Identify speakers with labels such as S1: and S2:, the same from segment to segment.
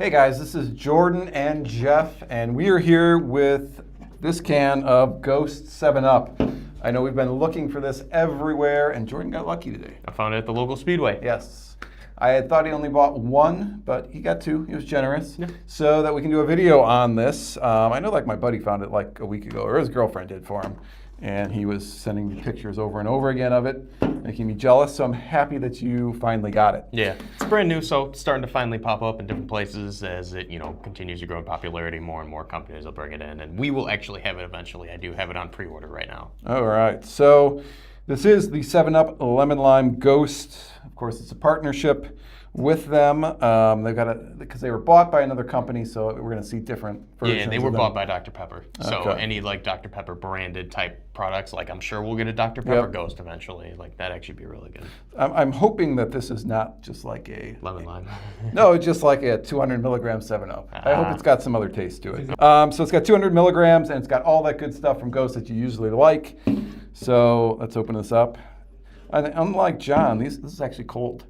S1: Hey guys, this is Jordan and Jeff, and we are here with this can of Ghost 7-Up. I know we've been looking for this everywhere, and Jordan got lucky today.
S2: I found it at the local Speedway.
S1: Yes. I had thought he only bought one, but he got two. He was generous.
S2: Yeah.
S1: So that we can do a video on this. I know like my buddy found it like a week ago, or his girlfriend did for him. And he was sending me pictures over and over again of it, making me jealous. So I'm happy that you finally got it.
S2: Yeah, it's brand new, so it's starting to finally pop up in different places as it, continues to grow in popularity. More and more companies will bring it in, and we will actually have it eventually. I do have it on pre-order right now.
S1: All right, so this is the 7-Up Lemon Lime Ghost. Of course, it's a partnership with them. They've got because they were bought by another company, so we're going to see different versions.
S2: Yeah, they were bought by Dr. Pepper. So
S1: Okay.
S2: any like Dr. Pepper branded type products, like I'm sure we'll get a Dr. Pepper Ghost eventually. Like that actually be really good.
S1: I'm hoping that this is not just like a
S2: Lemon lime.
S1: No, it's just like a 200 milligram 7-Up. I hope it's got some other taste to it. So it's got 200 milligrams, and it's got all that good stuff from Ghost that you usually like. So let's open this up. And unlike John, this is actually cold.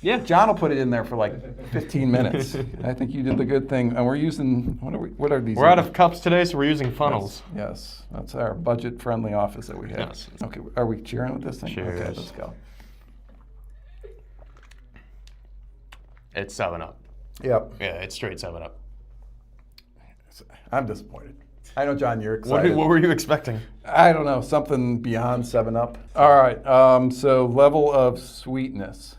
S2: Yeah.
S1: John will put it in there for like 15 minutes. I think you did the good thing. And we're using, what are these?
S2: We're out of cups today, so we're using funnels.
S1: Yes, that's our budget-friendly office that we have.
S2: Yes.
S1: Okay, are we cheering with this thing?
S2: Cheers.
S1: Okay, let's go.
S2: It's 7-Up.
S1: Yep.
S2: Yeah, it's straight 7-Up.
S1: I'm disappointed. I know, John, you're excited.
S2: What were you expecting?
S1: I don't know, something beyond 7-Up. All right, so level of sweetness.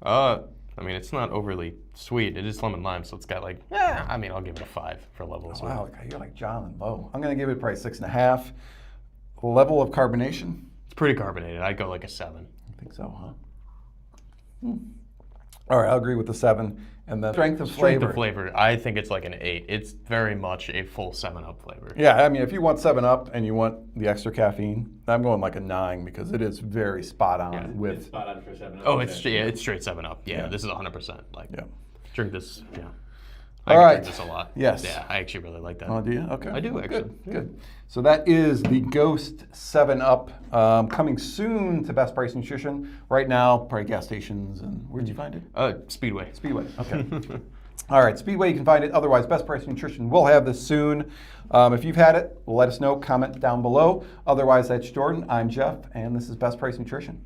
S2: I mean, it's not overly sweet. It is lemon lime, so it's got like, I'll give it a 5 for level of sweet.
S1: Wow, you're like John and low. I'm going to give it probably 6.5. Level of carbonation?
S2: It's pretty carbonated. I'd go like a 7.
S1: I think so, huh? All right, I'll agree with the 7. And the strength of flavor.
S2: Strength of flavor, I think it's like an 8. It's very much a full 7-Up flavor.
S1: Yeah, I mean, if you want 7-Up and you want the extra caffeine, I'm going like a 9 because it is very spot on
S3: It's spot on for 7-Up.
S2: Oh, it's straight 7-Up. Yeah, this is 100%. Like, drink this. Yeah.
S1: All right.
S2: Drink this a lot.
S1: Yes.
S2: Yeah, I actually really like that.
S1: Oh, do you? Okay.
S2: I do actually.
S1: Good. So that is the Ghost 7-Up, coming soon to Best Price Nutrition. Right now, probably gas stations. And where'd you find it?
S2: Speedway.
S1: Speedway. Okay. All right, Speedway, you can find it. Otherwise, Best Price Nutrition will have this soon. If you've had it, let us know. Comment down below. Otherwise, that's Jordan. I'm Jeff, and this is Best Price Nutrition.